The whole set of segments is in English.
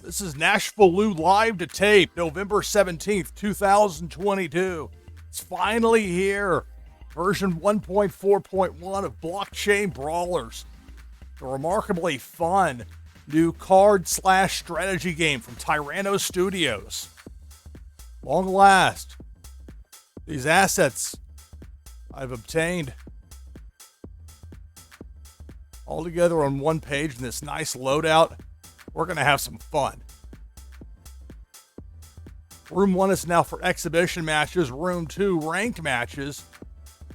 This is NashvilleLou Live-to-Tape, November 17th, 2022. It's finally here. Version 1.4.1 of Blockchain Brawlers. The remarkably fun new card/strategy game from Tyranno Studios. Long last, these assets I've obtained all together on one page in this nice loadout. We're going to have some fun. Room 1 is now for exhibition matches. Room 2, ranked matches.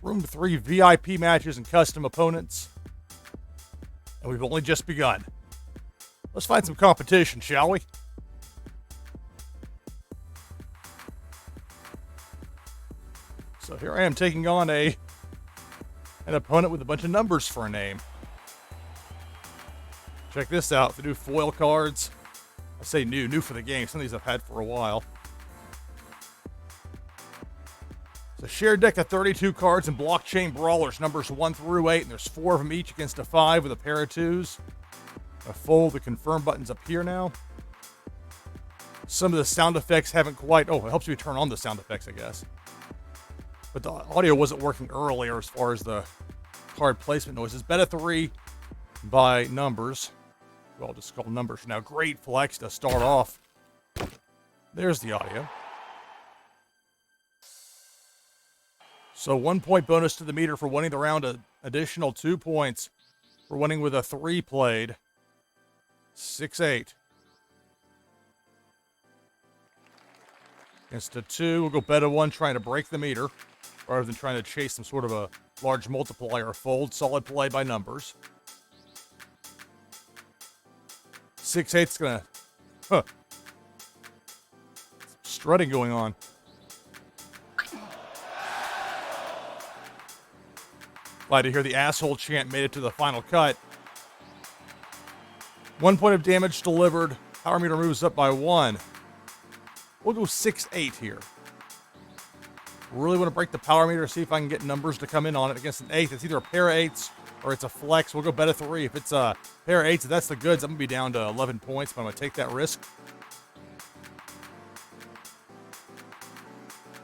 Room 3, VIP matches and custom opponents. And we've only just begun. Let's find some competition, shall we? So here I am taking on an opponent with a bunch of numbers for a name. Check this out, the new foil cards. I say new for the game. Some of these I've had for a while. It's a shared deck of 32 cards in Blockchain Brawlers, numbers 1 through 8, and there's 4 of them each against a 5 with a pair of 2s. I fold the confirm buttons up here now. Some of the sound effects haven't quite... Oh, it helps you turn on the sound effects, I guess. But the audio wasn't working earlier as far as the card placement noises. Bet of 3 by numbers. Well, just call numbers now. Great flex to start off. There's the audio. So 1 point bonus to the meter for winning the round. An additional 2 points for winning with a 3 played. 6-8. Against a 2, we'll go bet of 1, trying to break the meter rather than trying to chase some sort of a large multiplier fold. Solid play by numbers. 6-8's gonna... strutting going on. Glad to hear the asshole chant made it to the final cut. 1 point of damage delivered. Power meter moves up by 1. We'll go 6-8 here. Really want to break the power meter, see if I can get numbers to come in on it against an 8. It's either a pair of 8s or it's a flex. We'll go bet of 3. If it's a pair of 8s, if that's the goods, I'm going to be down to 11 points, but I'm going to take that risk.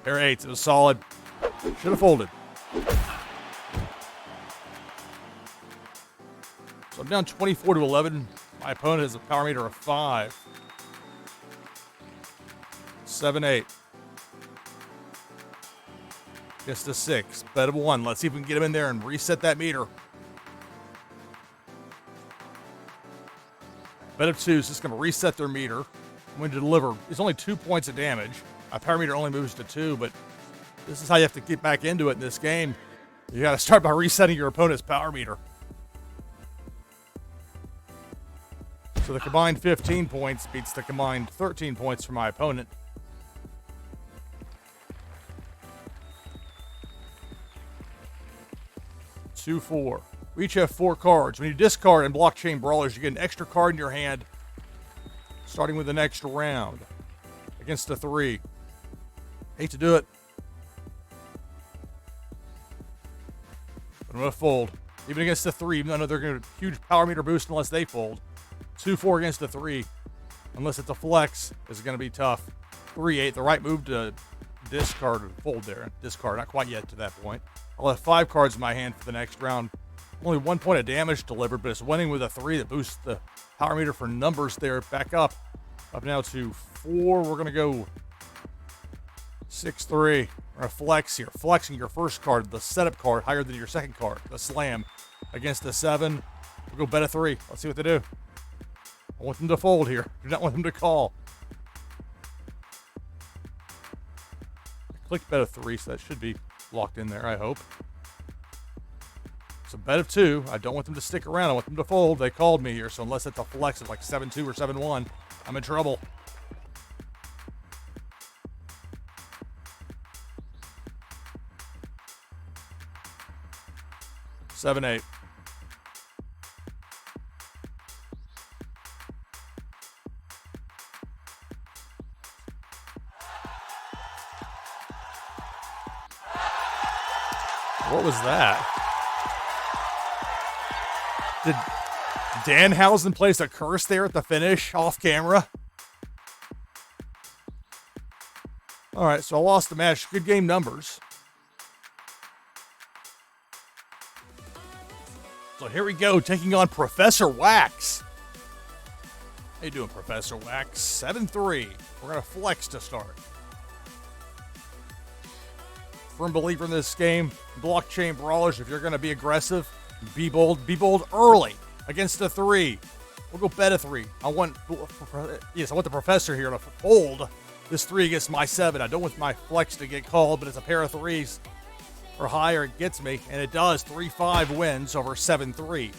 Pair of 8s. It was solid. Should have folded. So I'm down 24-11. My opponent has a power meter of 5. 7-8. Just a 6. Bet of 1. Let's see if we can get him in there and reset that meter. Bet of 2 is just going to reset their meter. I'm going to deliver. It's only 2 points of damage. My power meter only moves to 2, but this is how you have to get back into it in this game. You got to start by resetting your opponent's power meter. So the combined 15 points beats the combined 13 points for my opponent. Two, 4. We each have 4 cards. When you discard in Blockchain Brawlers, you get an extra card in your hand, starting with the next round. Against a 3. Hate to do it. But I'm going to fold. Even against a 3, even though I know they're going to huge power meter boost unless they fold. 2-4 against a 3. Unless it's a flex, is going to be tough. 3-8, the right move to discard or fold there. Discard, not quite yet to that point. I'll have 5 cards in my hand for the next round. Only 1 point of damage delivered, but it's winning with a 3 that boosts the power meter for numbers there. Back up. Up now to 4. We're going to go 6-3. We're going to flex here. Flexing your first card, the setup card, higher than your second card. The slam against a 7. We'll go bet a 3. Let's see what they do. I want them to fold here. I do not want them to call. I clicked bet of 3, so that should be locked in there, I hope. So bet of 2. I don't want them to stick around. I want them to fold. They called me here, so unless it's a flex of like 7-2 or 7-1, I'm in trouble. Seven, 8. What was that? Did Danhausen place a curse there at the finish off camera? All right, so I lost the match. Good game numbers. So here we go, taking on ProfessorWax. How you doing, ProfessorWax? 7-3. We're going to flex to start. Firm believer in this game. Blockchain Brawlers, if you're going to be aggressive, be bold early against a 3. We'll go bet a 3. I want the Professor here to fold this 3 against my 7. I don't want my flex to get called, but it's a pair of 3s or higher. It gets me, and it does. 3-5 wins over 7-3.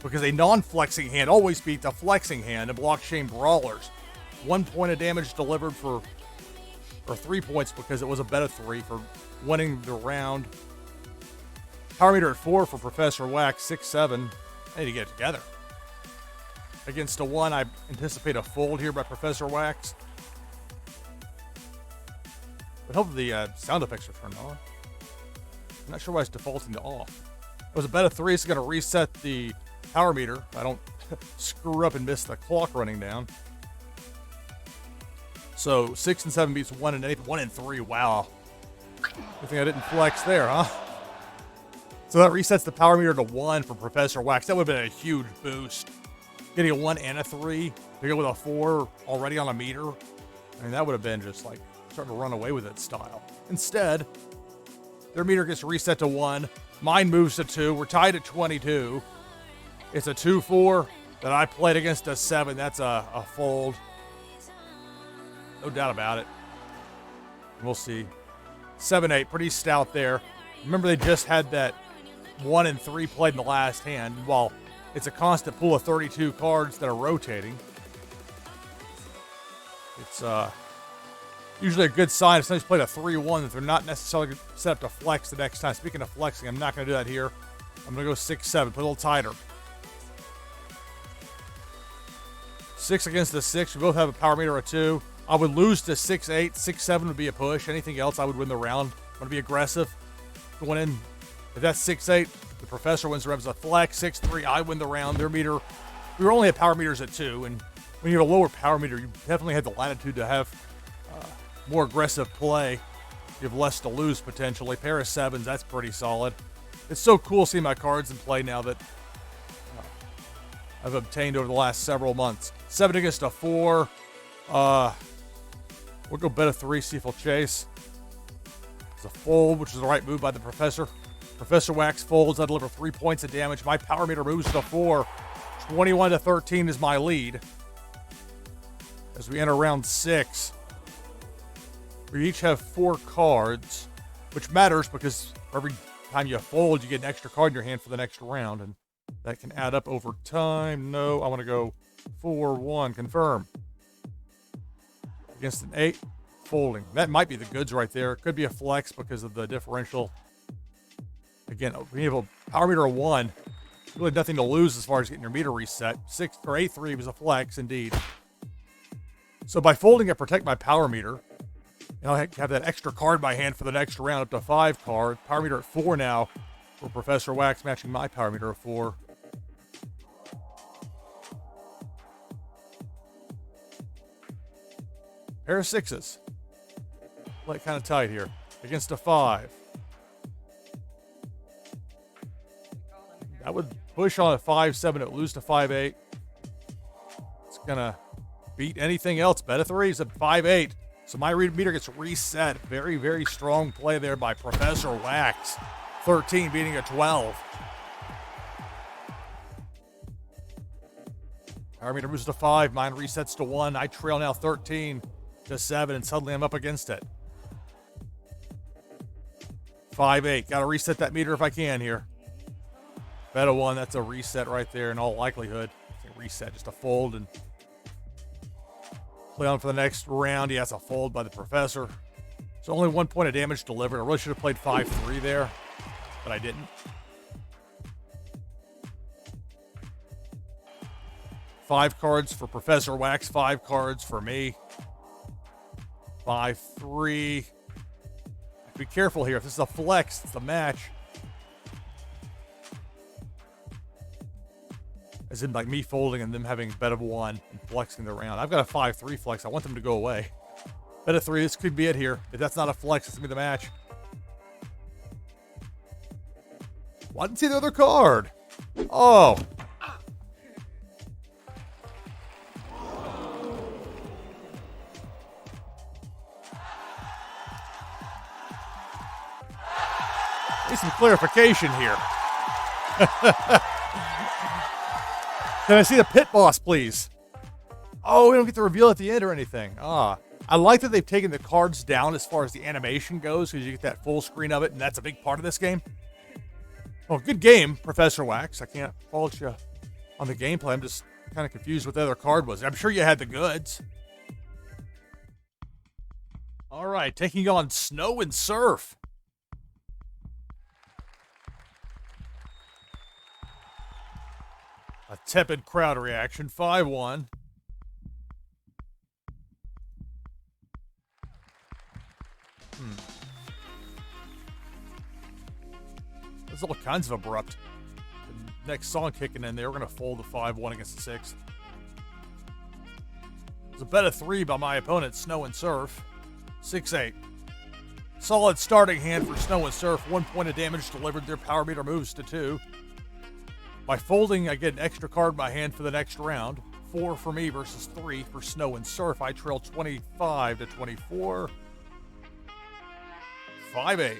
Because a non-flexing hand always beat the flexing hand in Blockchain Brawlers. 1 point of damage delivered or 3 points because it was a bet of 3 for winning the round. Power meter at 4 for ProfessorWax, 6-7. I need to get it together. Against a 1, I anticipate a fold here by ProfessorWax. But hopefully the sound effects are turned on. I'm not sure why it's defaulting to off. It was a bet of 3, so it's going to reset the power meter. I don't screw up and miss the clock running down. So 6 and 7 beats 1 and 8, 1 and 3. Wow. Good thing I didn't flex there, huh? So that resets the power meter to 1 for ProfessorWax. That would have been a huge boost. Getting a 1 and a 3 to go with a 4 already on a meter. I mean, that would have been just like starting to run away with it style. Instead, their meter gets reset to 1. Mine moves to 2. We're tied at 22. It's a 2-4 that I played against a 7. That's a fold. No doubt about it. We'll see. 7-8, pretty stout there. Remember, they just had that 1 and 3 played in the last hand. While it's a constant pool of 32 cards that are rotating, it's usually a good sign if somebody's played a 3-1 that they're not necessarily set up to flex the next time. Speaking of flexing, I'm not going to do that here. I'm going to go 6-7, put a little tighter. 6 against the 6. We both have a power meter of 2. I would lose to 6-8. 6-7 would be a push. Anything else, I would win the round. I'm going to be aggressive. Going in, if that's 6-8, the Professor wins the round as a flex. 6-3, I win the round. Their meter, we were only at power meters at 2, and when you have a lower power meter, you definitely have the latitude to have more aggressive play. You have less to lose potentially. Pair of 7s, that's pretty solid. It's so cool seeing my cards in play now that I've obtained over the last several months. 7 against a 4. We'll go bet a 3, see if he'll chase. It's a fold, which is the right move by the Professor. ProfessorWax folds. I deliver 3 points of damage. My power meter moves to 4. 21-13 is my lead. As we enter round 6. We each have 4 cards, which matters because every time you fold, you get an extra card in your hand for the next round, and that can add up over time. No, I want to go 4-1, confirm. Against an 8, folding. That might be the goods right there. It could be a flex because of the differential. Again, we have a power meter of 1. Really nothing to lose as far as getting your meter reset. 6 or 8-3 was a flex, indeed. So by folding, I protect my power meter. And I'll have that extra card in my hand for the next round, up to 5 cards. Power meter at 4 now for ProfessorWax, matching my power meter of 4. Pair of 6s. Play kind of tight here. Against a 5. That would push on a 5-7. It lose to 5-8. It's going to beat anything else. Bet a 3 is at 5-8. So my meter gets reset. Very, very strong play there by ProfessorWax. 13 beating a 12. Power meter moves to 5. Mine resets to 1. I trail now 13 to 7, and suddenly I'm up against it. 5-8. Got to reset that meter if I can here. Bet a 1. That's a reset right there in all likelihood. It's a reset, just a fold, and play on for the next round. Yeah, it's a fold by the Professor. So only 1 point of damage delivered. I really should have played 5-3 there, but I didn't. 5 cards for ProfessorWax, 5 cards for me. 5-3. Be careful here. If this is a flex, it's a match. As in, like, me folding and them having bet of 1 and flexing the round. I've got a 5-3 flex. I want them to go away. Bet a 3. This could be it here. If that's not a flex, it's going to be the match. Well, I didn't see the other card. Oh. Need some clarification here. Can I see the pit boss, please? Oh, we don't get to reveal at the end or anything. I like that they've taken the cards down as far as the animation goes, because you get that full screen of it, and that's a big part of this game. Well, good game, Professor Wax. I can't fault you on the gameplay. I'm just kind of confused what the other card was. I'm sure you had the goods. All right, taking on SnowAndSurf. A tepid crowd reaction, 5-1. There's all kinds of abrupt. The next song kicking in there, we're going to fold the 5-1 against the 6th. It's a bet of 3 by my opponent, SnowAndSurf. 6-8. Solid starting hand for SnowAndSurf. 1 point of damage delivered. Their power meter moves to 2. By folding, I get an extra card in my hand for the next round. 4 for me versus 3 for SnowAndSurf. I trail 25-24. 5-8.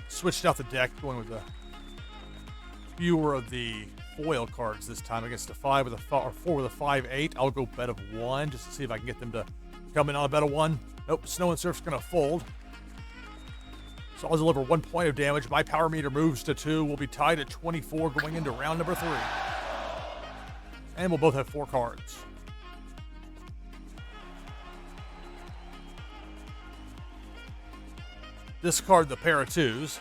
Switched out the deck, going with the fewer of the foil cards this time against a 5 with a 4 with a 5-8. I'll go bet of 1 just to see if I can get them to come in on a bet of 1. Nope, SnowAndSurf's going to fold. So I'll deliver 1 point of damage. My power meter moves to 2. We'll be tied at 24 going into round number 3. And we'll both have 4 cards. Discard the pair of 2s.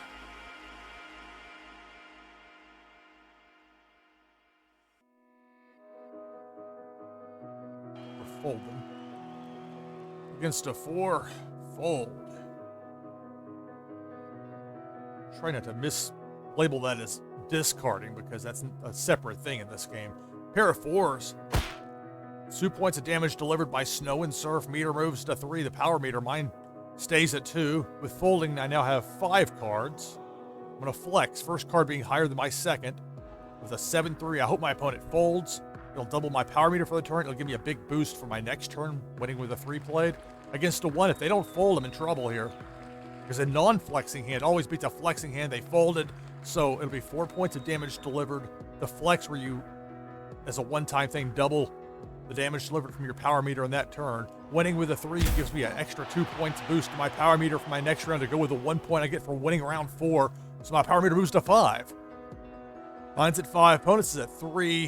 Or fold them. Against a 4, fold. Try not to mislabel that as discarding because that's a separate thing in this game. Pair of 4s. 2 points of damage delivered by SnowAndSurf. Meter moves to 3. The power meter, mine stays at 2. With folding, I now have 5 cards. I'm going to flex. First card being higher than my second. With a 7-3, I hope my opponent folds. It'll double my power meter for the turn. It'll give me a big boost for my next turn, winning with a 3 played. Against a 1, if they don't fold, I'm in trouble here. Because a non-flexing hand always beats a flexing hand. They folded, so it'll be 4 points of damage delivered. The flex where you, as a one-time thing, double the damage delivered from your power meter on that turn. Winning with a 3 gives me an extra 2 points boost to my power meter for my next round to go with the 1 point I get for winning round 4. So my power meter moves to 5. Mine's at 5, opponent's is at 3,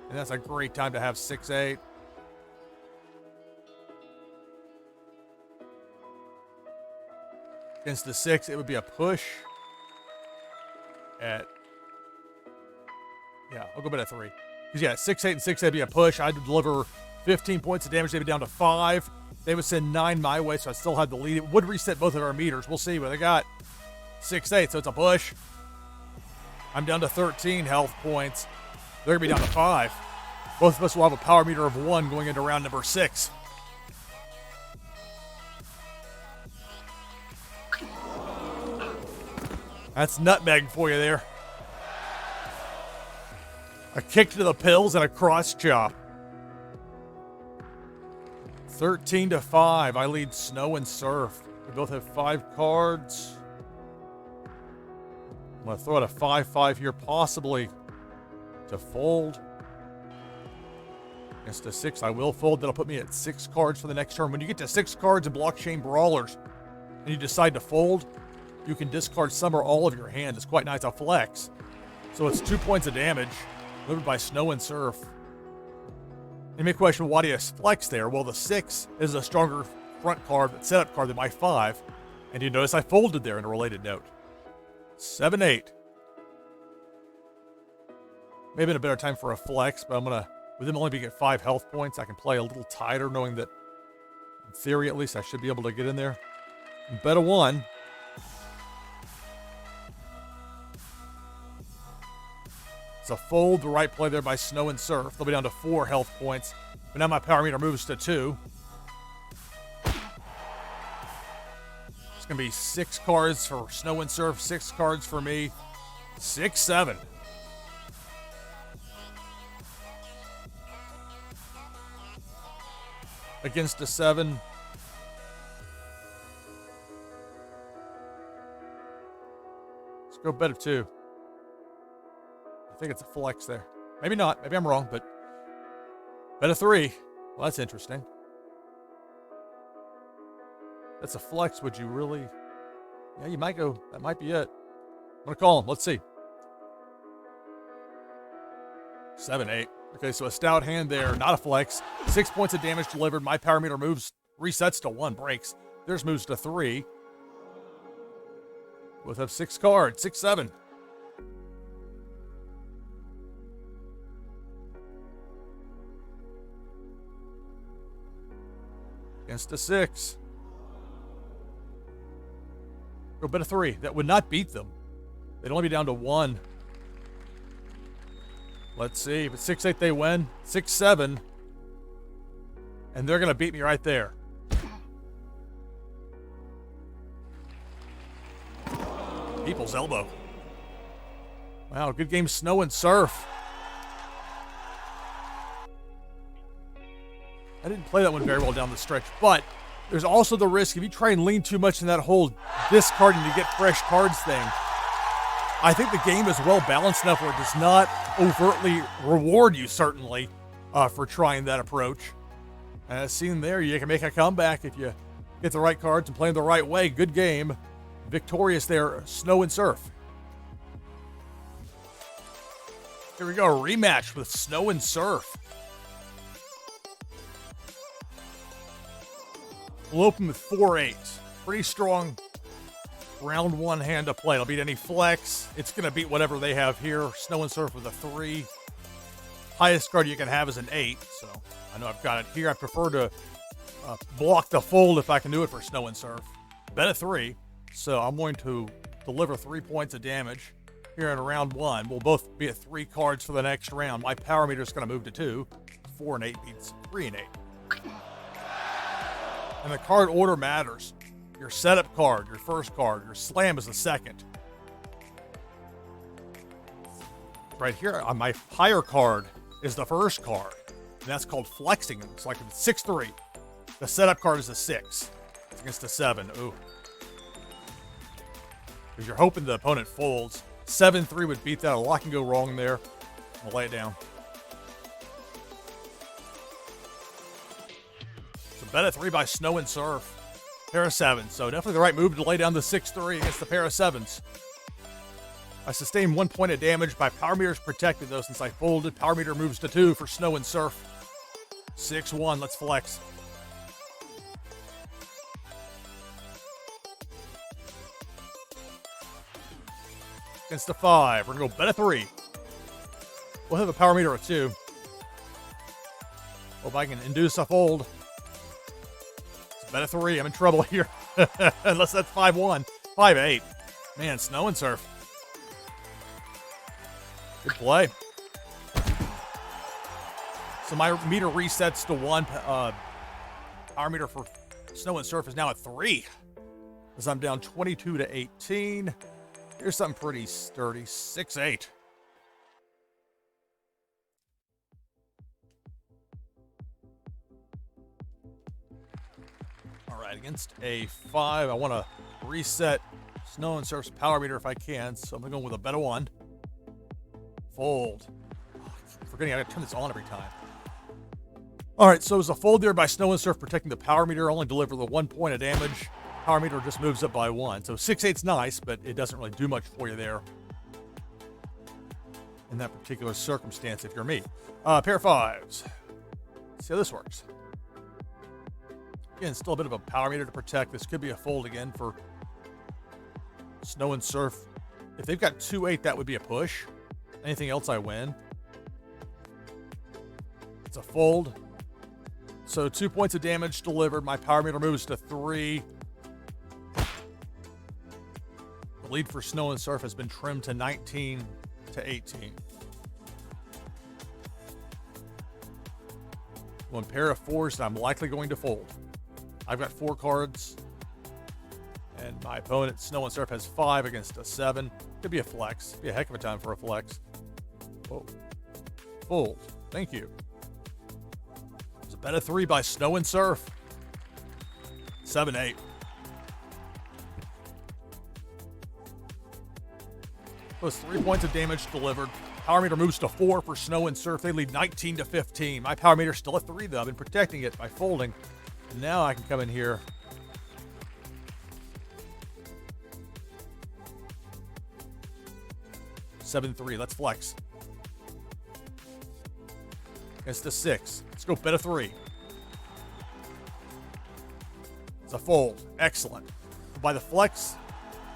and that's a great time to have 6-8. Against the 6, it would be a push at, yeah, I'll go bet at 3. Because, yeah, 6-8 and 6-8 would be a push. I'd deliver 15 points of damage. They'd be down to 5. They would send 9 my way, so I still had the lead. It would reset both of our meters. We'll see what they got. 6-8, so it's a push. I'm down to 13 health points. They're going to be down to 5. Both of us will have a power meter of 1 going into round number 6. That's nutmeg for you there. A kick to the pills and a cross chop. 13-5. I lead SnowAndSurf. We both have 5 cards. I'm going to throw out a 5-5 here, possibly to fold. Against a 6, I will fold. That'll put me at 6 cards for the next turn. When you get to 6 cards in Blockchain Brawlers and you decide to fold, you can discard some or all of your hand. It's quite nice. A flex. So it's 2 points of damage delivered by SnowAndSurf. You may question, why do you flex there? Well, the 6 is a stronger front card, setup card than my 5. And you notice I folded there in a related note. 7-8. Maybe in a better time for a flex, but I'm going to, with him only being at 5 health points, I can play a little tighter, knowing that, in theory at least, I should be able to get in there. And bet a 1. It's a fold, the right play there by SnowAndSurf. They'll be down to 4 health points. But now my power meter moves to 2. It's going to be 6 cards for Snow and Surf, 6 cards for me. 6, 7. Against a 7. Let's go bet of 2. I think it's a flex there. Maybe not. Maybe I'm wrong, but bet of 3. Well, that's interesting. That's a flex. Would you really? Yeah, you might go. That might be it. I'm going to call him. Let's see. 7, 8. Okay, so a stout hand there. Not a flex. 6 points of damage delivered. My power meter moves, resets to 1, breaks. Theirs moves to 3. Both have 6 cards. 6, 7. Against a 6. Go bet of 3. That would not beat them. They'd only be down to 1. Let's see. If it's 6, 8, they win. 6, 7. And they're going to beat me right there. People's elbow. Wow, good game, Snow and Surf. I didn't play that one very well down the stretch, but there's also the risk if you try and lean too much in that whole discarding to get fresh cards thing. I think the game is well balanced enough where it does not overtly reward you, certainly, for trying that approach. As seen there, you can make a comeback if you get the right cards and play them the right way. Good game. Victorious there, Snow and Surf. Here we go, a rematch with Snow and Surf. We'll open with 4-8. Pretty strong round 1 hand to play. It'll beat any flex. It's going to beat whatever they have here. Snow and Surf with a 3. Highest card you can have is an 8. So I know I've got it here. I prefer to block the fold if I can do it for Snow and Surf. Bet a 3. So I'm going to deliver 3 points of damage here in round 1. We'll both be at 3 cards for the next round. My power meter is going to move to 2. 4 and 8 beats 3 and 8. And the card order matters. Your setup card, your first card. Your slam is the second. Right here on my higher card is the first card. And that's called flexing. It's like 6-3. The setup card is a 6. It's against a 7. Ooh. Because you're hoping the opponent folds. 7-3 would beat that. A lot can go wrong there. I'll lay it down. Bet a 3 by Snow and Surf. Pair of 7s. So definitely the right move to lay down the 6-3 against the pair of 7s. I sustained 1 point of damage. My power meter is protected though since I folded. Power meter moves to 2 for Snow and Surf. 6-1. Let's flex. Against the 5. We're going to go bet a 3. We'll have a power meter of 2. Hope I can induce a fold. Bet a 3. I'm in trouble here. Unless that's 5-1. 5-8. Man, Snow and Surf. Good play. So my meter resets to 1. Power meter for Snow and Surf is now at 3. As I'm down 22-18. Here's something pretty sturdy. 6-8. Against a 5, I want to reset Snow and Surf's power meter if I can, so I'm going to go with a bet of 1. Fold. Oh, I'm forgetting I got to turn this on every time. All right, so it was a fold there by Snow and Surf, protecting the power meter, only deliver the 1 point of damage. Power meter just moves up by 1. So 6-8's nice, but it doesn't really do much for you there in that particular circumstance if you're me. Pair of 5s. Let's see how this works. Again, still a bit of a power meter to protect. This could be a fold again for Snow and Surf. If they've got 2-8, that would be a push. Anything else, I win. It's a fold. So 2 points of damage delivered. My power meter moves to 3. The lead for Snow and Surf has been trimmed to 19-18. One pair of 4s, and I'm likely going to fold. I've got 4 cards, and my opponent, SnowAndSurf, has 5 against a 7. Could be a flex. Be a heck of a time for a flex. Whoa. Fold. Thank you. It's a bet of 3 by SnowAndSurf. 7-8. Plus 3 points of damage delivered. Power meter moves to 4 for SnowAndSurf. They lead 19-15. My power meter's still at 3, though. I've been protecting it by folding. And now I can come in here. $7-3. Let's flex. Against a 6. Let's go bet of 3. It's a fold. Excellent. By the flex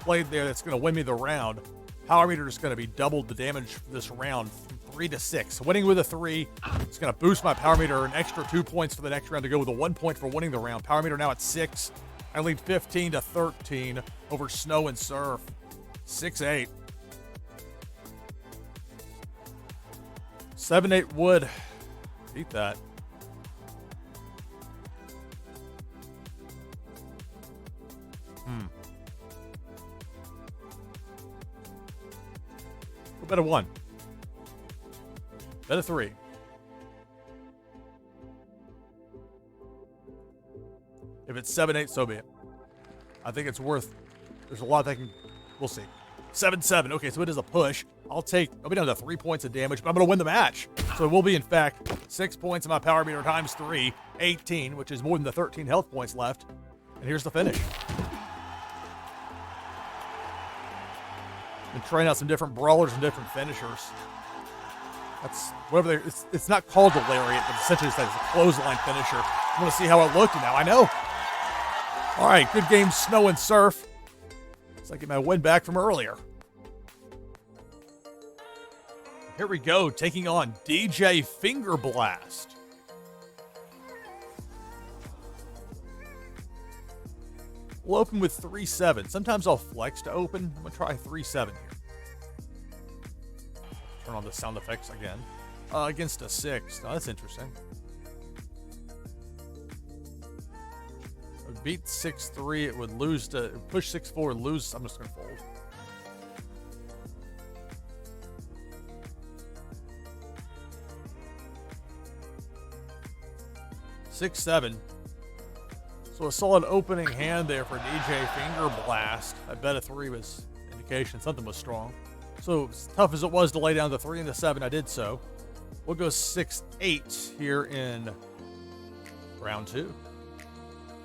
played there, that's going to win me the round. Power meter is going to be doubled the damage for this round, from 3 to 6. Winning with a 3, it's going to boost my power meter an extra 2 points for the next round to go with a 1 point for winning the round. Power meter now at 6. I lead 15-13 over SnowAndSurf. 6-8. 7-8 would beat that. We'll bet a 1. Bet a 3. If it's 7-8, so be it. I think it's worth. There's a lot they can. We'll see. 7-7. Okay, so it is a push. I'll be down to 3 points of damage, but I'm going to win the match. So it will be, in fact, 6 points in my power meter times 3, 18, which is more than the 13 health points left. And here's the finish. Been trying out some different brawlers and different finishers. That's whatever it's not called the lariat, but essentially it's a clothesline finisher. I want to see how it looked, and now I know. All right, good game, SnowAndSurf. It's like my win back from earlier. Here we go, taking on DJ Fingerblast. We'll open with 3-7. Sometimes I'll flex to open. I'm going to try 3-7 here. Turn on the sound effects again. Against a 6. Oh, that's interesting. It would beat 6-3. It would lose to push 6-4, lose. I'm just going to fold. Six, 7. So a solid opening hand there for DJ Fingerblast. I bet a 3 was indication something was strong. So as tough as it was to lay down the 3 and the 7, I did so. We'll go 6-8 here in round 2.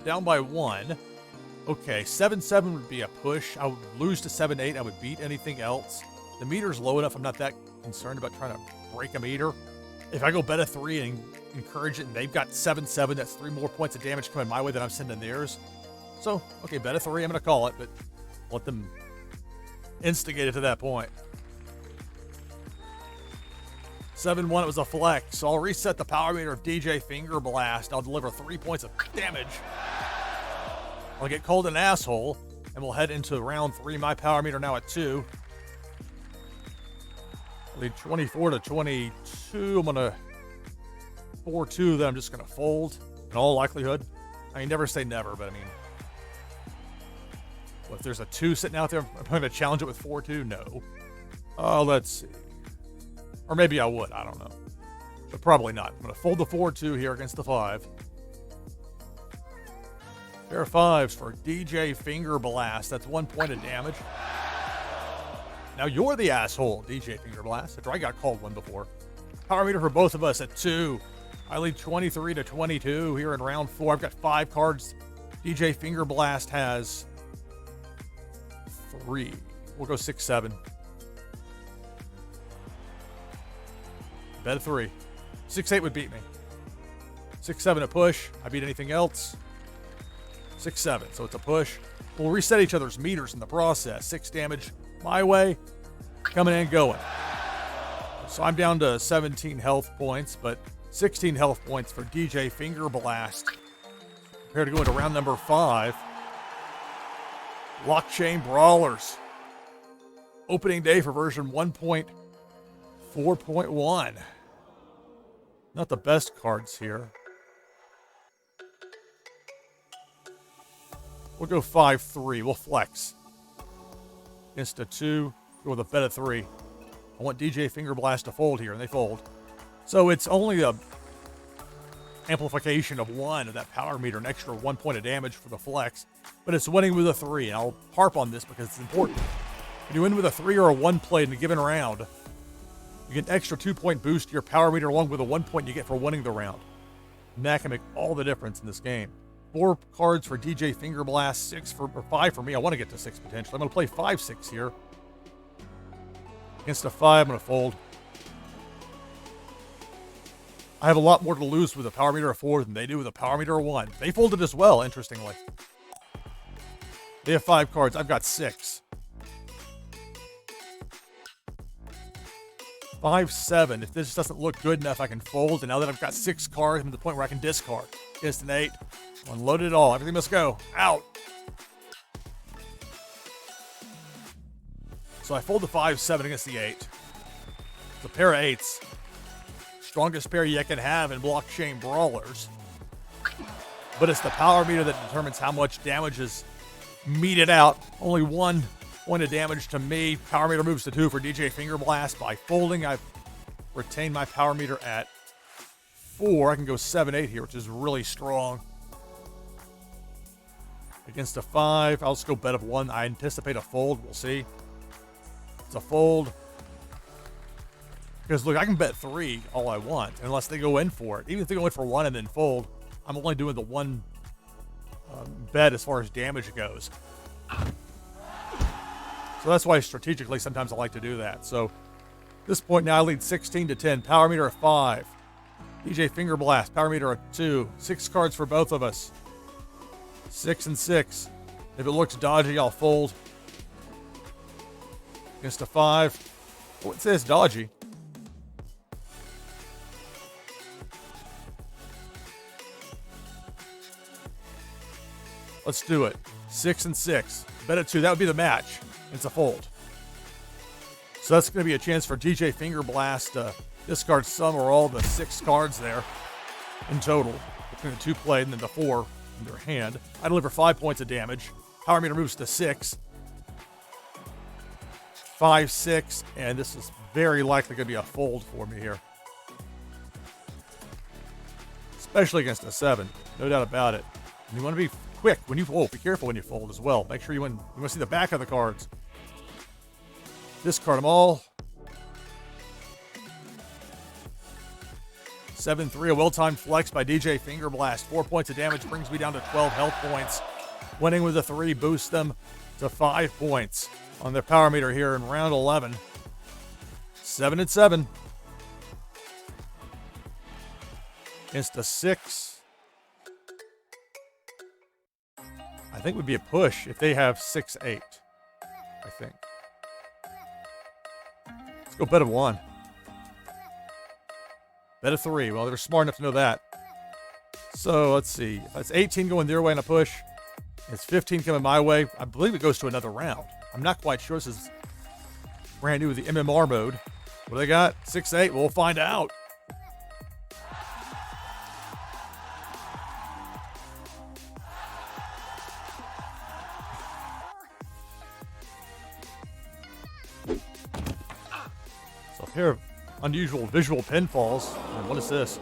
Down by 1. Okay, 7-7 would be a push. I would lose to 7-8. I would beat anything else. The meter's low enough. I'm not that concerned about trying to break a meter. If I go bet a 3 and encourage it, and they've got 7-7, that's 3 more points of damage coming my way than I'm sending theirs. So, okay, bet a 3, I'm going to call it, but let them instigate it to that point. 7-1, it was a flex, so I'll reset the power meter of DJ Fingerblast. I'll deliver 3 points of damage. I'll get called an asshole, and we'll head into round 3. My power meter now at 2. I lead 24-22. I'm going to 4-2 that I'm just going to fold in all likelihood. I mean, never say never, but I mean, well, if there's a 2 sitting out there, I'm going to challenge it with 4-2? No. Let's see. Or maybe I would. I don't know. But probably not. I'm going to fold the 4-2 here against the 5. Pair of 5s for DJ Fingerblast. That's 1 point of damage. Now you're the asshole, DJ Fingerblast. After I got called one before. Power meter for both of us at 2. I lead 23-22 here in round 4. I've got 5 cards. DJ Fingerblast has 3. We'll go 6-7. Bet a 3. 6-8 would beat me. 6-7 a push. I beat anything else. 6-7. So it's a push. We'll reset each other's meters in the process. 6 damage my way. Coming and going. So I'm down to 17 health points, but 16 health points for DJ Fingerblast. Prepare to go into round number 5. Blockchain Brawlers. Opening day for version 1.4.1. Not the best cards here. We'll go 5-3. We'll flex. Against a 2, go with a bet of 3. I want DJ Fingerblast to fold here, and they fold. So it's only a amplification of 1 of that power meter, an extra 1 point of damage for the flex, but it's winning with a 3, and I'll harp on this because it's important. When you win with a 3 or a 1 played in a given round, you get an extra 2-point boost to your power meter along with a 1 point you get for winning the round. And that can make all the difference in this game. 4 cards for DJ Fingerblast, 5 for me. I want to get to 6 potentially. I'm going to play 5-6 here. Against a 5, I'm going to fold. I have a lot more to lose with a power meter of 4 than they do with a power meter of 1. They folded as well, interestingly. They have 5 cards. I've got 6. 5-7. If this doesn't look good enough, I can fold. And now that I've got 6 cards, I'm at the point where I can discard. Against an 8. Unload it all. Everything must go. Out. So I fold the 5-7 against the 8. It's a pair of 8s. Strongest pair you can have in Blockchain Brawlers. But it's the power meter that determines how much damage is meted out. Only 1 point of damage to me. Power meter moves to 2 for DJ Fingerblast. By folding, I've retained my power meter at 4. I can go 7-8 here, which is really strong. Against a 5, I'll just go bet of 1. I anticipate a fold. We'll see. It's a fold. Because, look, I can bet 3 all I want, unless they go in for it. Even if they go in for 1 and then fold, I'm only doing the 1 bet as far as damage goes. So that's why strategically sometimes I like to do that. So at this point now I lead 16-10. Power meter of 5. DJ Fingerblast, power meter of 2. 6 cards for both of us. 6 and 6. If it looks dodgy, I'll fold. Against a 5. Oh, it says dodgy. Let's do it. 6 and 6. Bet at 2. That would be the match. It's a fold. So that's going to be a chance for DJ Fingerblast to discard some or all the 6 cards there in total between the 2 played and then the 4 in their hand. I deliver 5 points of damage. Power meter moves to 6. 5-6, and this is very likely going to be a fold for me here. Especially against a 7. No doubt about it. And you want to be quick when you fold. Be careful when you fold as well. Make sure you want to see the back of the cards. Discard them all. 7-3, a well-timed flex by DJ Fingerblast. 4 points of damage brings me down to 12 health points. Winning with a 3 boosts them to 5 points on their power meter here in round 11. 7 and 7. Against a 6. I think would be a push if they have 6-8. I think. Let's go bet of 1. Bet of 3. Well, they're smart enough to know that. So let's see. If it's 18 going their way in a push, it's 15 coming my way. I believe it goes to another round. I'm not quite sure. This is brand new with the MMR mode. What do they got? 6-8. We'll find out. So a pair of unusual visual pinfalls. And what is this?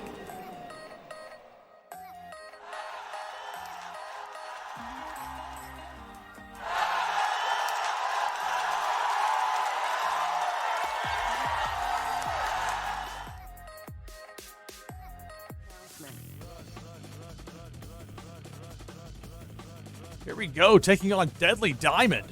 Here we go, taking on Deadly Diamond.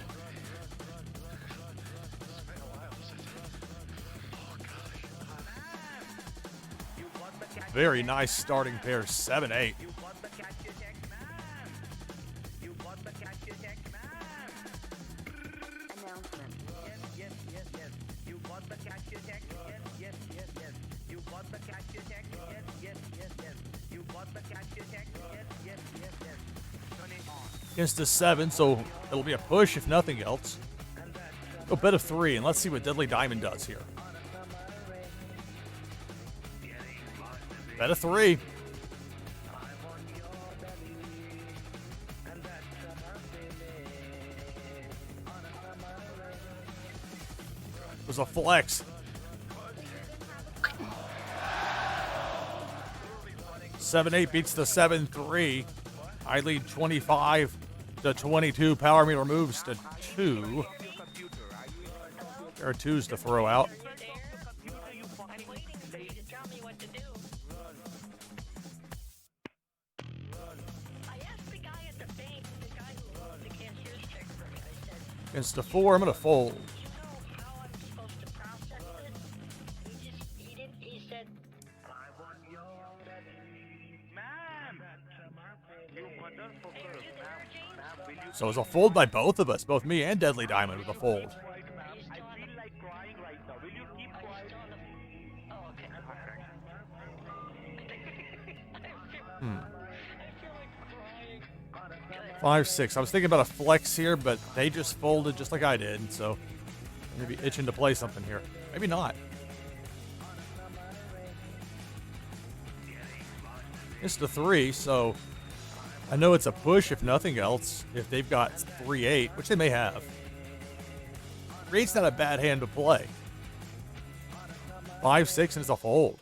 Very nice starting pair, 7-8. Against a 7, so it'll be a push if nothing else. Go bet of 3, and let's see what Deadly Diamond does here. Bet of 3. was a flex. 7-8 beats the 7-3. I lead 25-22. Power meter moves to 2. There are 2s to throw out. Against a 4, I'm going to fold. So it's a fold by both of us, both me and Deadly Diamond with a fold. Hmm. 5-6. I was thinking about a flex here, but they just folded just like I did, so maybe itching to play something here. Maybe not. It's the 3, so I know it's a push if nothing else. If they've got 3-8, which they may have. 3-8's not a bad hand to play. 5-6 and it's a fold.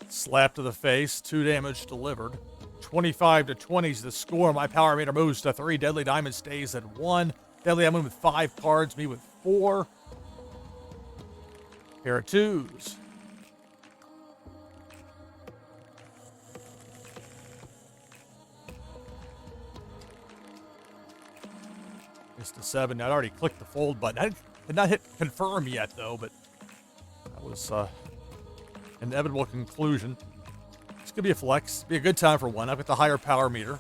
Slap to the face, 2 damage delivered. 25-20 is the score. My power meter moves to 3. Deadly Diamond stays at 1. Deadly Diamond with 5 cards, me with 4. Pair of 2s. It's the 7. I'd already clicked the fold button. I did not hit confirm yet, though, but that was inevitable conclusion. This could be a flex. Be a good time for one. I've got the higher power meter.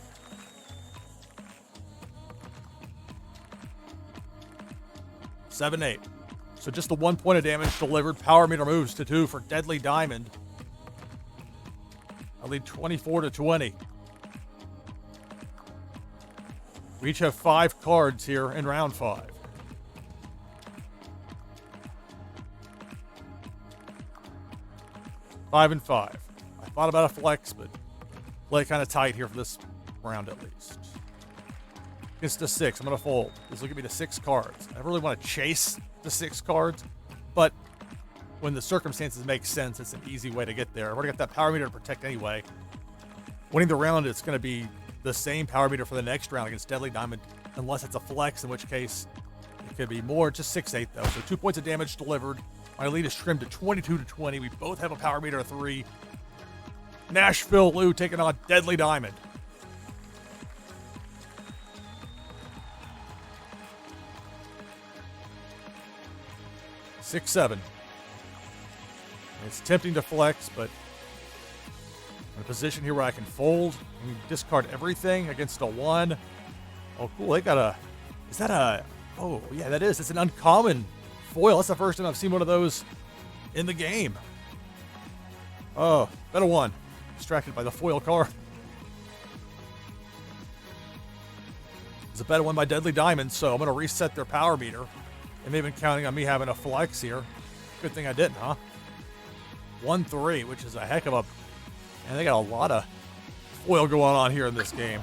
Seven, 8. So just the 1 point of damage delivered. Power meter moves to 2 for Deadly Diamond. I lead 24-20. We each have 5 cards here in round 5. Five and 5. I thought about a flex, but play kind of tight here for this round at least. Against the 6, I'm going to fold. This will give me the 6 cards. I really want to chase the 6 cards, but when the circumstances make sense, it's an easy way to get there. I've already got that power meter to protect anyway. Winning the round, it's going to be the same power meter for the next round against Deadly Diamond, unless it's a flex, in which case it could be more. Just 6-8 though, so 2 points of damage delivered. My lead is trimmed to 22-20. We both have a power meter of 3. NashvilleLou taking on Deadly Diamond. Six, 7. It's tempting to flex, but I'm in a position here where I can fold and discard everything against a 1. Oh, cool. They got a... Is that a... Oh, yeah, that is. It's an uncommon foil. That's the first time I've seen one of those in the game. Oh, bet a 1. Distracted by the foil card. It's a bet 1 by Deadly Diamond, so I'm going to reset their power meter. They may have been counting on me having a flex here. Good thing I didn't, huh? 1-3, which is a heck of a... And they got a lot of foil going on here in this game.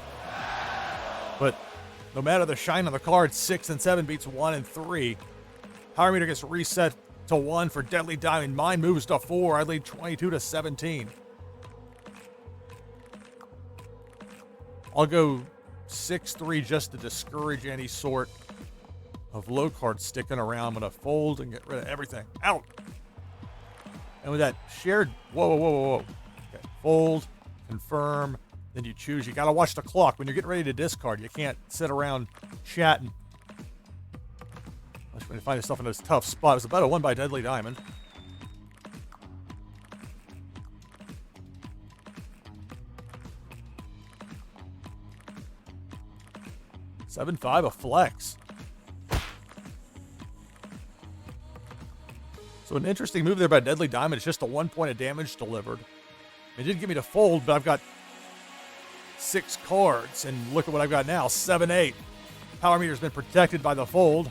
But no matter the shine on the card, 6 and 7 beats 1 and 3. Power meter gets reset to 1 for Deadly Diamond. Mine moves to 4. I lead 22-17. I'll go 6-3 just to discourage any sort of low card sticking around. I'm going to fold and get rid of everything. Out! And with that shared... Whoa. Okay, fold, confirm, then you choose. You got to watch the clock. When you're getting ready to discard, you can't sit around chatting. Unless when you find yourself in a tough spot. It was about a 1 by Deadly Diamond. Seven, 5, a flex. So an interesting move there by Deadly Diamond. It's just a 1 point of damage delivered. It did give me to fold, but I've got 6 cards, and look at what I've got now, 7-8. Power meter's been protected by the fold.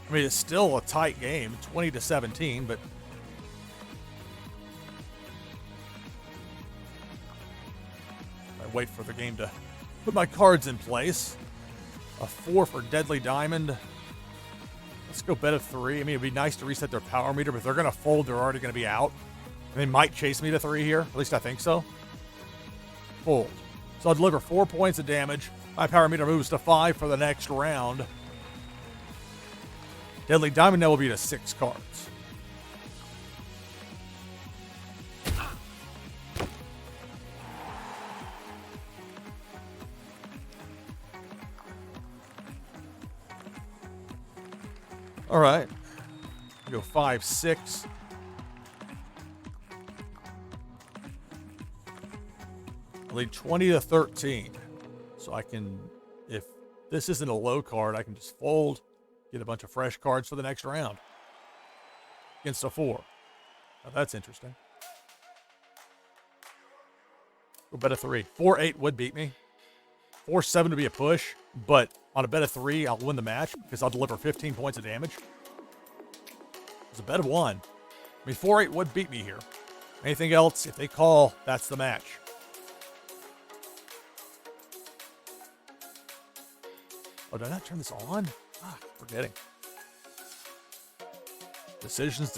I mean, it's still a tight game, 20-17, but I wait for the game to Put my cards in place. A 4 for Deadly Diamond. Let's go bet of 3. I mean, it'd be nice to reset their power meter, but if they're going to fold, they're already going to be out. And they might chase me to 3 here. At least I think so. Fold. So I'll deliver 4 points of damage. My power meter moves to 5 for the next round. Deadly Diamond now will be to 6 cards. All right. Go 5, 6. I lead 20 to 13. So I can, if this isn't a low card, I can just fold, get a bunch of fresh cards for the next round. Against a 4. Now that's interesting. We'll bet a 3. 4-8 would beat me. 4-7 to be a push, but on a bet of 3, I'll win the match because I'll deliver 15 points of damage. It's a bet of 1. I mean, 4-8 would beat me here. Anything else, if they call, that's the match. Oh, did I not turn this on? Ah, forgetting. Decisions.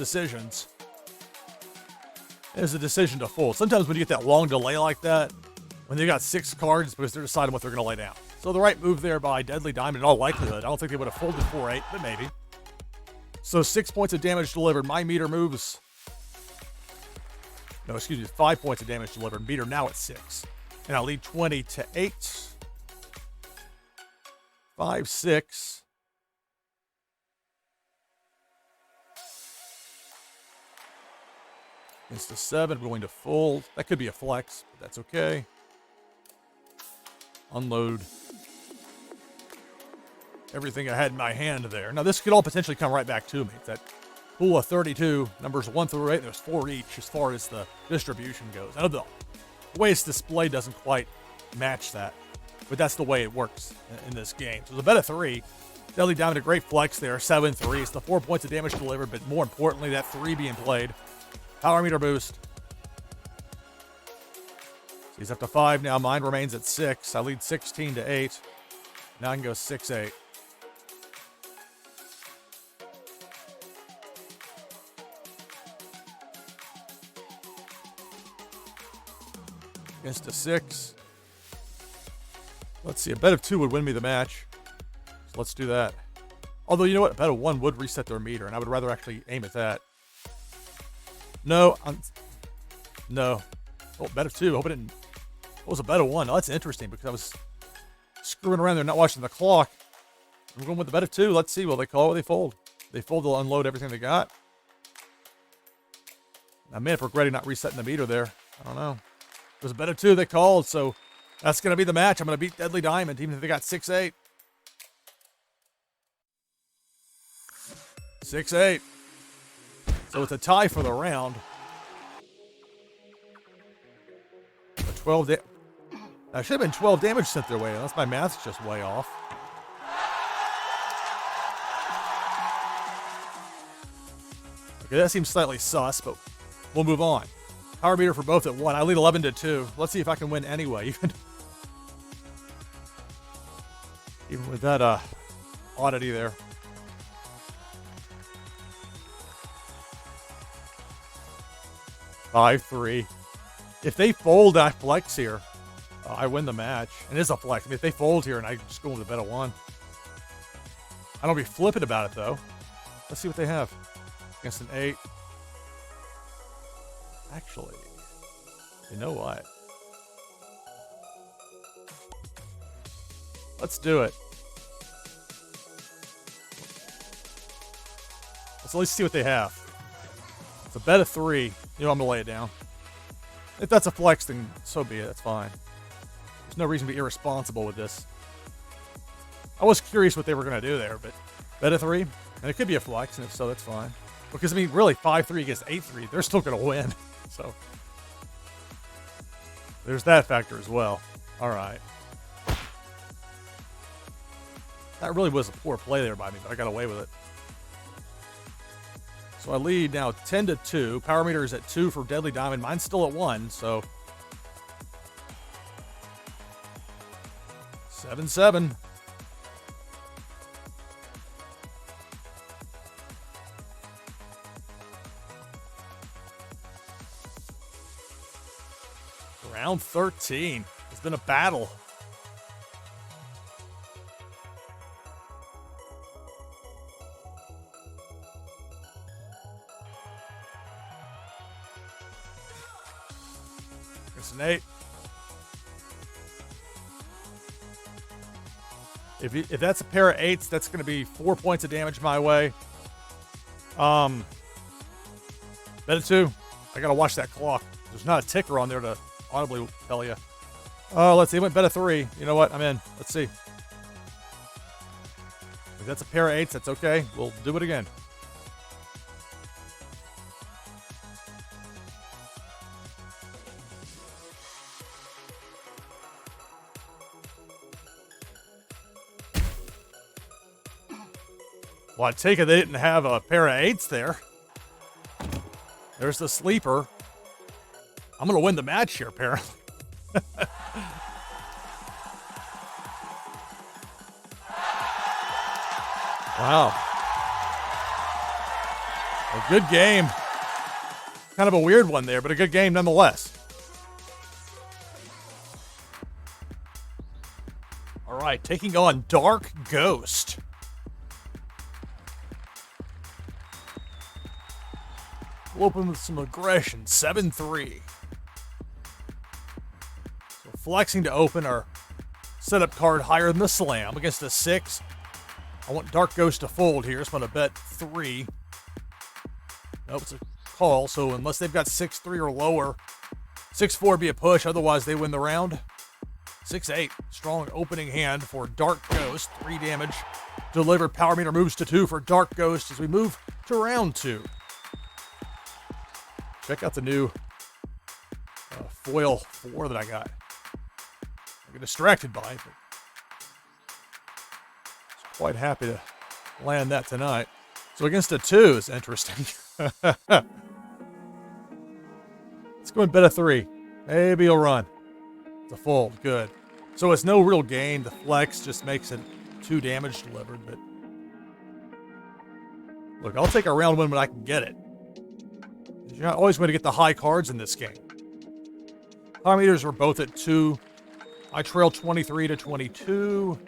There's a decision to fold. Sometimes when you get that long delay like that, when they got 6 cards because they're deciding what they're going to lay down. So the right move there by Deadly Diamond in all likelihood. I don't think they would have folded 4-8, but maybe. So 6 points of damage delivered. My meter moves. No, excuse me, 5 points of damage delivered. Meter now at 6. And I'll lead 20 to 8. 5, 6. Against a 7, going to fold. That could be a flex, but that's okay. Unload everything I had in my hand there. Now, this could all potentially come right back to me. It's that pool of 32, numbers 1 through 8, there's 4 each as far as the distribution goes. I know the way it's displayed doesn't quite match that, but that's the way it works in this game. So the bet of 3. Deadly Diamond, a great flex there. 7-3. It's the 4 points of damage delivered, but more importantly, that 3 being played. Power meter boost. He's up to 5 now. Mine remains at 6. I lead 16 to 8. Now I can go 6-8. Against a 6. Let's see. A bet of 2 would win me the match. So let's do that. Although, you know what? A bet of 1 would reset their meter, and I would rather actually aim at that. No. No. Oh, bet of 2. Hope it didn't. What was a bet of 1? Oh, that's interesting because I was screwing around there, not watching the clock. I'm going with the bet of 2. Let's see. Will they call or they fold? They fold, they'll unload everything they got. I may have regretting not resetting the meter there. I don't know. It was a bet of 2 they called, so that's going to be the match. I'm going to beat Deadly Diamond, even if they got 6-8. 6-8. So it's a tie for the round. 12 damage. That should have been 12 damage sent their way, unless my math's just way off. Okay, that seems slightly sus, but we'll move on. Power meter for both at 1. I lead 11 to 2. Let's see if I can win anyway. Even with that oddity there. Five, 3. If they fold, I flex here. I win the match. And it is a flex. I mean, if they fold here and I just go with a bet of 1. I don't be flippant about it, though. Let's see what they have. Against an 8. Actually, you know what? Let's do it. Let's at least see what they have. It's a bet of 3. You know I'm going to lay it down. If that's a flex, then so be it. That's fine. There's no reason to be irresponsible with this. I was curious what they were going to do there, but bet of 3. And it could be a flex, and if so, that's fine. Because, I mean, really, 5-3 against 8-3, they're still going to win. So, there's that factor as well. All right. That really was a poor play there by me, but I got away with it. So I lead now 10 to 2. Power meter is at 2 for Deadly Diamond. Mine's still at 1, so 7-7. Round 13. It's been a battle. Here's an 8. If that's a pair of 8s, that's going to be 4 points of damage my way. Bet it 2. I got to watch that clock. There's not a ticker on there to audibly tell you. Oh, let's see. It went bet a 3. You know what? I'm in. Let's see. If that's a pair of 8s, that's okay. We'll do it again. Well, I take it they didn't have a pair of 8s there. There's the sleeper. I'm going to win the match here, apparently. Wow. A good game. Kind of a weird one there, but a good game nonetheless. All right, taking on Dark Ghost. We'll open with some aggression. 7-3. So flexing to open our setup card higher than the slam against a 6. I want Dark Ghost to fold here, so I'm going to bet 3. Nope, it's a call, so unless they've got 6-3 or lower, 6-4 would be a push, otherwise they win the round. 6-8, strong opening hand for Dark Ghost. 3 damage. Delivered, power meter moves to 2 for Dark Ghost as we move to round 2. Check out the new foil 4 that I got. I get distracted by it, but I'm quite happy to land that tonight. So against a 2 is interesting. Let's go and bet a 3. Maybe he'll run. It's a fold. Good. So it's no real gain. The flex just makes it 2 damage delivered. But look, I'll take a round win when I can get it. You're not always going to get the high cards in this game. Power meters were both at 2. I trailed 23 to 22.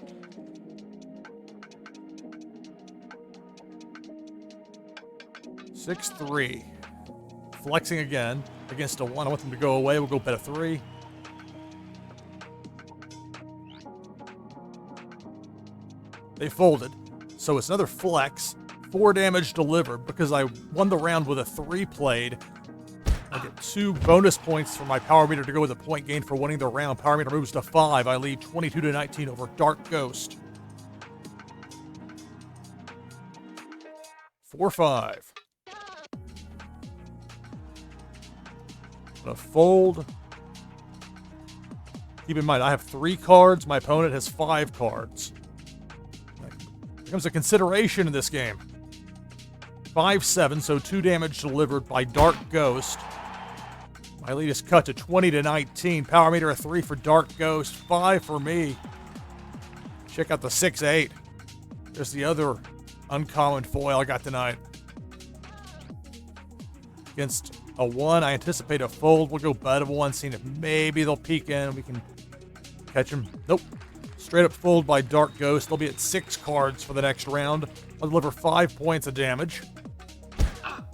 Six, 3. Flexing again against a 1. I want them to go away. We'll go bet a 3. They folded. So it's another flex. 4 damage delivered because I won the round with a 3 played. I get 2 bonus points for my power meter to go with a point gain for winning the round. Power meter moves to 5. I lead 22 to 19 over Dark Ghost. 4-5. Gonna fold. Keep in mind, I have 3 cards. My opponent has 5 cards. That becomes a consideration in this game. 5-7, so 2 damage delivered by Dark Ghost. My lead is cut to 20 to 19. Power meter a 3 for Dark Ghost, 5 for me. Check out the 6-8. There's the other uncommon foil I got tonight. Against a 1, I anticipate a fold. We'll go bet of 1, seeing if maybe they'll peek in and we can catch them. Nope. Straight up fold by Dark Ghost. They'll be at 6 cards for the next round. I'll deliver 5 points of damage.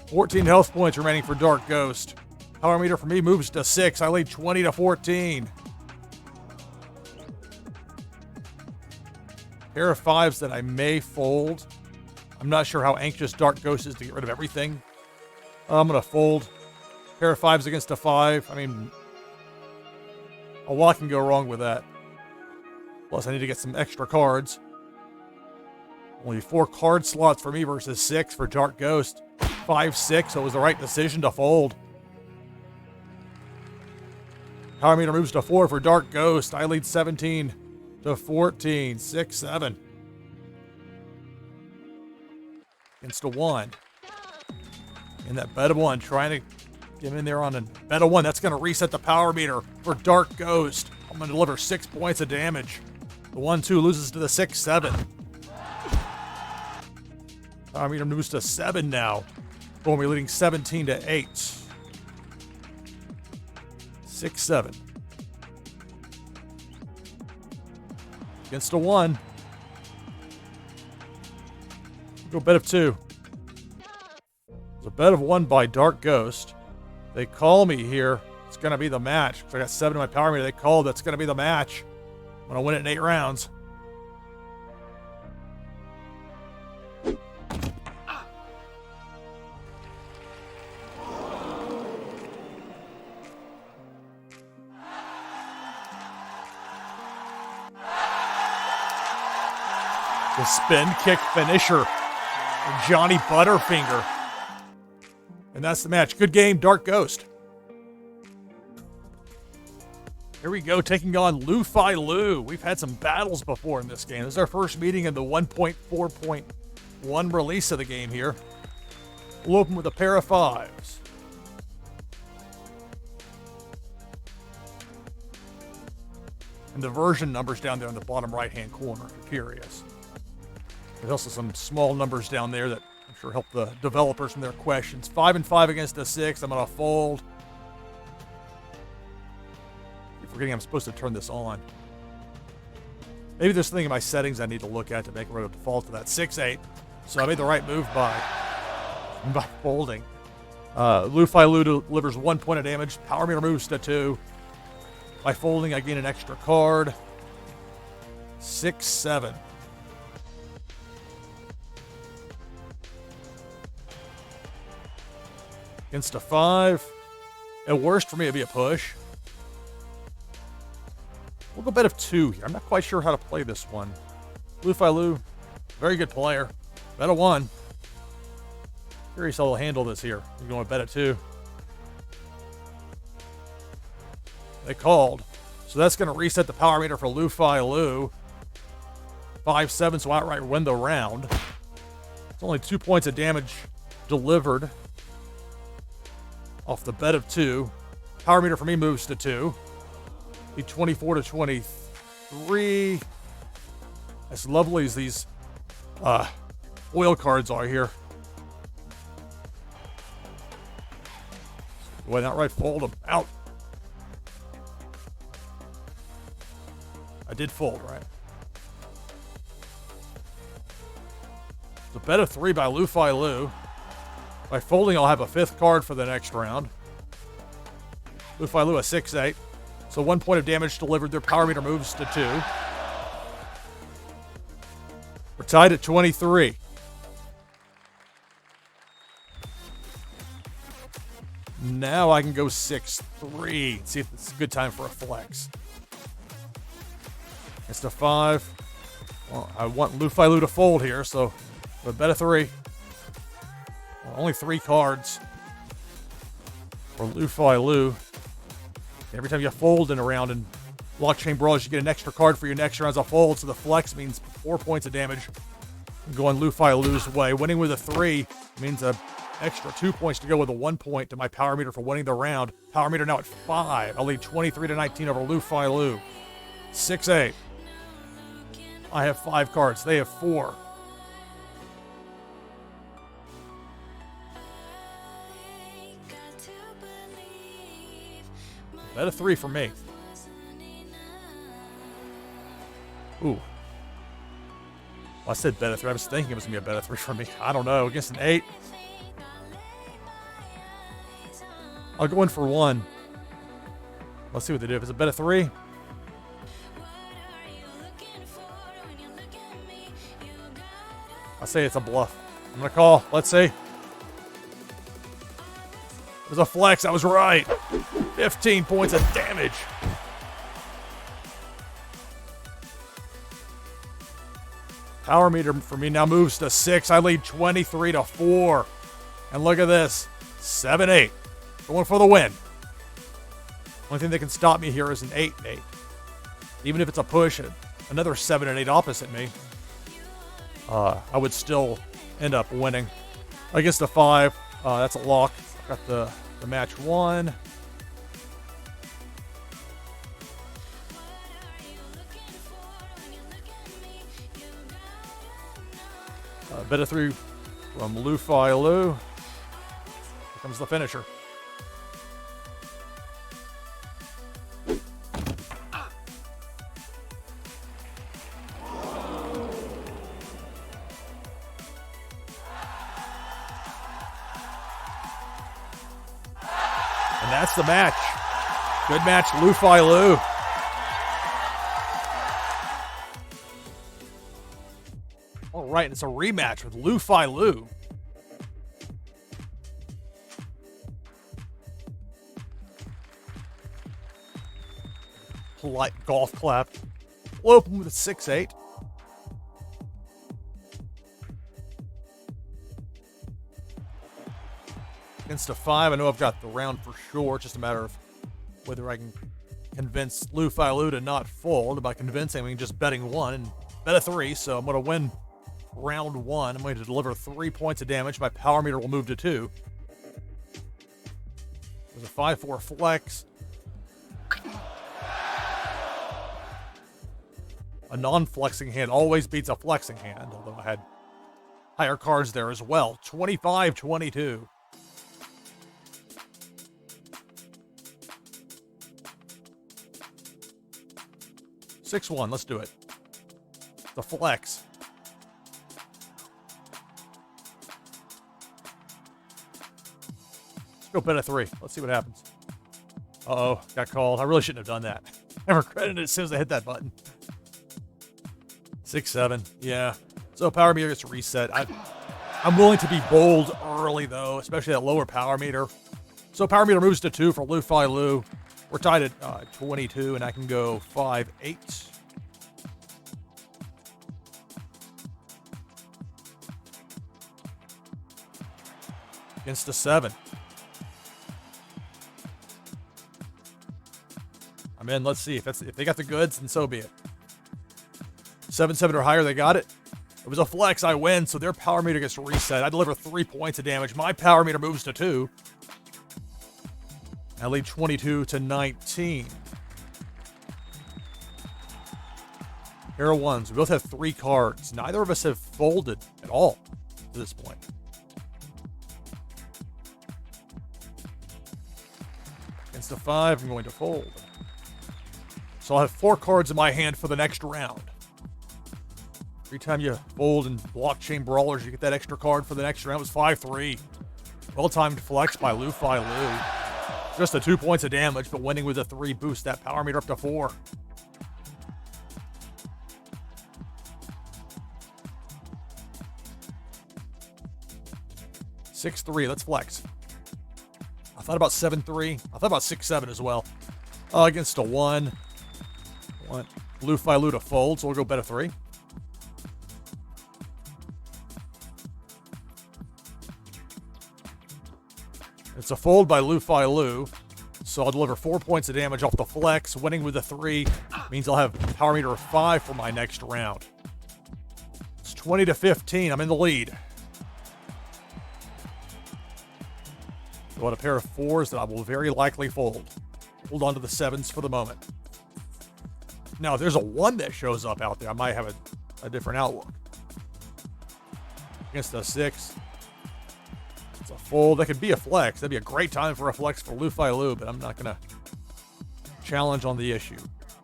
14 health points remaining for Dark Ghost. Power meter for me moves to 6. I lead 20 to 14. Pair of 5s that I may fold. I'm not sure how anxious Dark Ghost is to get rid of everything. I'm going to fold. Pair of 5s against a 5. I mean, a lot can go wrong with that. Plus, I need to get some extra cards. Only 4 card slots for me versus 6 for Dark Ghost. 5-6, so it was the right decision to fold. Power meter moves to 4 for Dark Ghost. I lead 17 to 14. 6-7. Against a 1. In that bet of 1, trying to get him in there on a bet of 1. That's going to reset the power meter for Dark Ghost. I'm going to deliver 6 points of damage. The 1-2 loses to the 6-7. Power meter moves to 7 now. Boom, we're leading 17-8. 6-7. Against a 1. Go bet of 2. There's a bet of 1 by Dark Ghost. They call me here. It's going to be the match. Because I got 7 in my power meter. They called. That's going to be the match. I'm going to win it in 8 rounds. The spin kick finisher. Johnny Butterfinger. And that's the match. Good game, Dark Ghost. Here we go, taking on loufilou. We've had some battles before in this game. This is our first meeting in the 1.4.1 release of the game here. We'll open with a pair of 5s. And the version numbers down there in the bottom right-hand corner, if you're curious. There's also some small numbers down there that I'm sure help the developers from their questions. 5 and 5 against a 6. I'm going to fold. Keep forgetting I'm supposed to turn this on. Maybe there's something in my settings I need to look at to make it default to that 6-8. So I made the right move by folding. Loufilou delivers 1 point of damage. Power meter moves to 2. By folding, I gain an extra card. 6-7. Against a 5. At worst for me, it'd be a push. We'll go bet of 2 here. I'm not quite sure how to play this one. Loufilou, very good player. Bet of 1. Curious how they'll handle this here. We're going to bet of 2. They called. So that's going to reset the power meter for Loufilou. 5-7, so outright win the round. It's only 2 points of damage delivered off the bet of 2. Power meter for me moves to 2. Be 24-23. As lovely as these oil cards are here. Go ahead and outright fold them. Out. I did fold, right? The bet of 3 by Loufilou. By folding, I'll have a 5th card for the next round. Loufilou a 6-8. So 1 point of damage delivered. Their power meter moves to 2. We're tied at 23. Now I can go 6-3. See if it's a good time for a flex. It's a 5. Well, I want Loufilou to fold here, so a bet of 3. Well, only 3 cards for Loufilou. Every time you fold in a round in Blockchain Brawlers, you get an extra card for your next rounds of fold, so the flex means 4 points of damage going Loufailou's way. Winning with a 3 means an extra 2 points to go with a 1 point to my power meter for winning the round. Power meter now at 5. I'll lead 23-19 over Loufilou. 6-8. I have 5 cards. They have 4. Bet of 3 for me. Ooh. Well, I said bet of 3. I was thinking it was going to be a bet of 3 for me. I don't know. Against an 8. I'll go in for 1. Let's see what they do. If it's a bet of 3. I say it's a bluff. I'm going to call. Let's see. It was a flex. I was right. 15 points of damage. Power meter for me now moves to 6. I lead 23-4. And look at this. 7-8. Going for the win. Only thing that can stop me here is an 8-8. Even if it's a push, another 7-8 opposite me, I would still end up winning. Against a 5, that's a lock. Got the match won. Bet of 3 from loufilou. Here comes the finisher. And that's the match. Good match, loufilou. All right, it's a rematch with loufilou. Polite golf clap. We'll open with a 6-8. Against a 5, I know I've got the round for sure. It's just a matter of whether I can convince loufilou to not fold. By convincing, I mean just betting 1 and bet a 3. So I'm going to win round 1. I'm going to deliver 3 points of damage. My power meter will move to 2. There's a 5-4 flex. A non-flexing hand always beats a flexing hand, although I had higher cards there as well. 25-22. $6-1, let's do it. The flex. Let's go bet a 3. Let's see what happens. Uh-oh, got called. I really shouldn't have done that. I regretted it as soon as I hit that button. 6-7, yeah. So power meter gets reset. I'm willing to be bold early, though, especially that lower power meter. So power meter moves to 2 for loufilou. We're tied at 22, and I can go 5-8. Against a 7. I'm in. Let's see if they got the goods, then so be it. 7-7 or higher, they got it. It was a flex. I win, so their power meter gets reset. I deliver 3 points of damage. My power meter moves to 2. I lead 22-19. Pair of 1s. We both have 3 cards. Neither of us have folded at all to this point. Against a 5, I'm going to fold. So I'll have 4 cards in my hand for the next round. Every time you fold in Blockchain Brawlers, you get that extra card for the next round. It was 5-3. Well-timed flex by loufilou. Just the 2 points of damage, but winning with a 3 boosts that power meter up to 4. $6-3, let's flex. I thought about 7-3. I thought about 6-7 as well. Against a 1. I want loufilou to fold, so we'll go bet a 3. It's a fold by loufilou, so I'll deliver 4 points of damage off the flex. Winning with a 3 means I'll have power meter of 5 for my next round. It's 20-15. I'm in the lead. So on a pair of 4s that I will very likely fold. Hold on to the 7s for the moment. Now, if there's a 1 that shows up out there, I might have a different outlook. Against a 6. It's a fold. That could be a flex. That'd be a great time for a flex for loufilou, but I'm not going to challenge on the issue.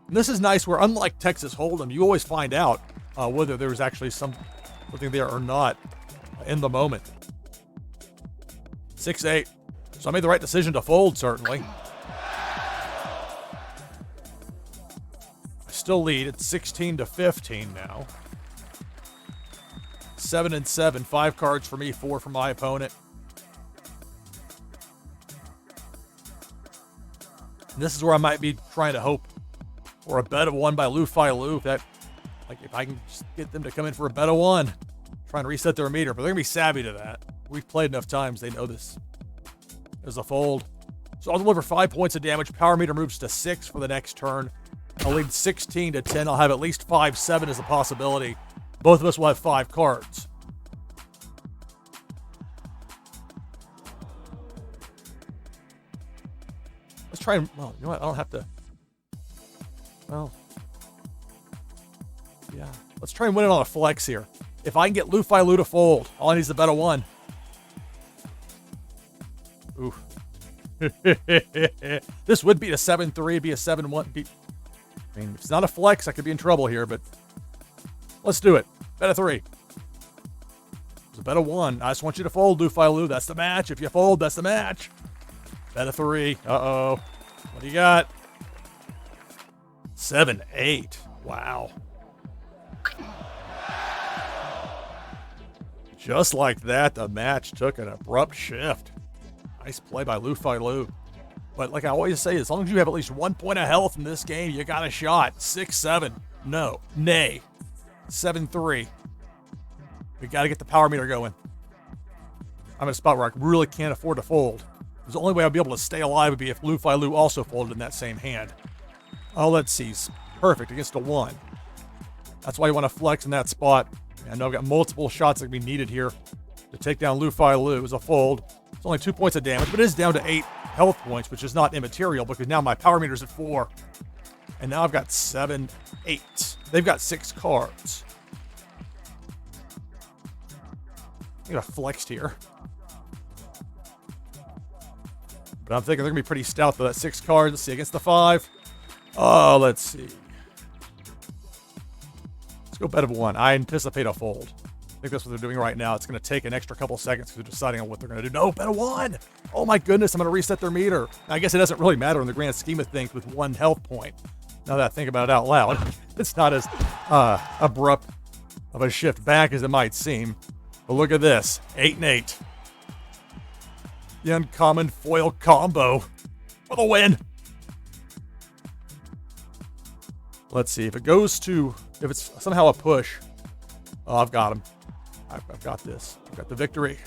And this is nice where, unlike Texas Hold'em, you always find out whether there's actually something there or not in the moment. 6-8. So I made the right decision to fold, certainly. I still lead. It's 16-15 now. 7-7. 5 cards for me, 4 for my opponent. And this is where I might be trying to hope for a bet of 1 by loufilou. If I can just get them to come in for a bet of 1, try and reset their meter. But they're going to be savvy to that. We've played enough times. They know this is a fold. So I'll deliver 5 points of damage. Power meter moves to 6 for the next turn. I'll lead 16-10. I'll have at least 5-7 as a possibility. Both of us will have 5 cards. Let's try and, well, you know what? I don't have to, well, yeah. Let's try and win it on a flex here. If I can get loufilou to fold, all I need is a bet of 1. Ooh. This would be a 7-3, it'd be a 7-1. I mean, if it's not a flex, I could be in trouble here, but let's do it. Bet of 3. It's a bet of 1. I just want you to fold, loufilou. That's the match. If you fold, that's the match. Bet of 3. Uh-oh. What do you got? 7-8. Wow. Just like that, the match took an abrupt shift. Nice play by loufilou. But like I always say, as long as you have at least 1 point of health in this game, you got a shot. 6-7. No. Nay. 7-3. We got to get the power meter going. I'm in a spot where I really can't afford to fold. The only way I'd be able to stay alive would be if loufilou also folded in that same hand. Oh, let's see. Perfect against a 1. That's why you want to flex in that spot. I know I've got multiple shots that can be needed here to take down loufilou as a fold. It's only 2 points of damage, but it is down to 8 health points, which is not immaterial because now my power meter's at 4. And now I've got 7-8. They've got 6 cards. I got flexed here. But I'm thinking they're going to be pretty stout for that 6 cards. Let's see, against the 5. Oh, let's see. Let's go bet of 1. I anticipate a fold. I think that's what they're doing right now. It's going to take an extra couple seconds because they're deciding on what they're going to do. No, bet of 1. Oh my goodness, I'm going to reset their meter. I guess it doesn't really matter in the grand scheme of things with 1 health point. Now that I think about it out loud, it's not as abrupt of a shift back as it might seem. But look at this, 8-8. The uncommon foil combo for the win. Let's see if it goes to, if it's somehow a push. Oh, I've got him. I've got this. I've got the victory.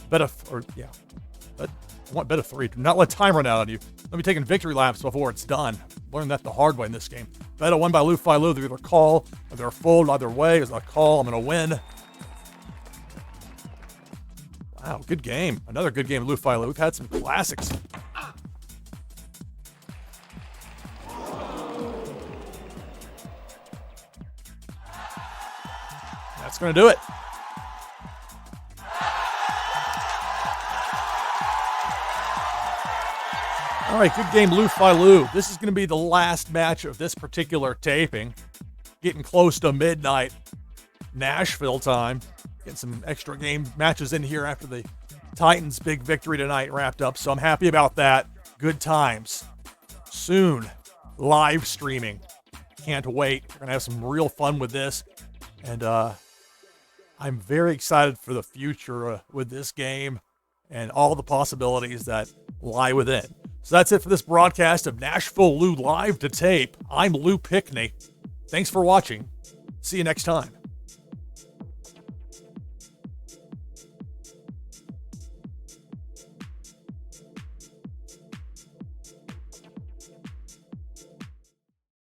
Bet of, or yeah. But I want bet of 3. Do not let time run out on you. Let me taking victory laps before it's done. Learned that the hard way in this game. Bet of 1 by loufilou. They're either call or they're fold. Either way, it's a call. I'm going to win. Wow, good game. Another good game of loufilou. We've had some classics. That's going to do it. All right, good game, loufilou. This is going to be the last match of this particular taping. Getting close to midnight Nashville time. Getting some extra game matches in here after the Titans' big victory tonight wrapped up, so I'm happy about that. Good times. Soon, live streaming. Can't wait. We're going to have some real fun with this. And I'm very excited for the future with this game and all the possibilities that lie within. So that's it for this broadcast of NashvilleLou Live-to-Tape. I'm Lou Pickney. Thanks for watching. See you next time.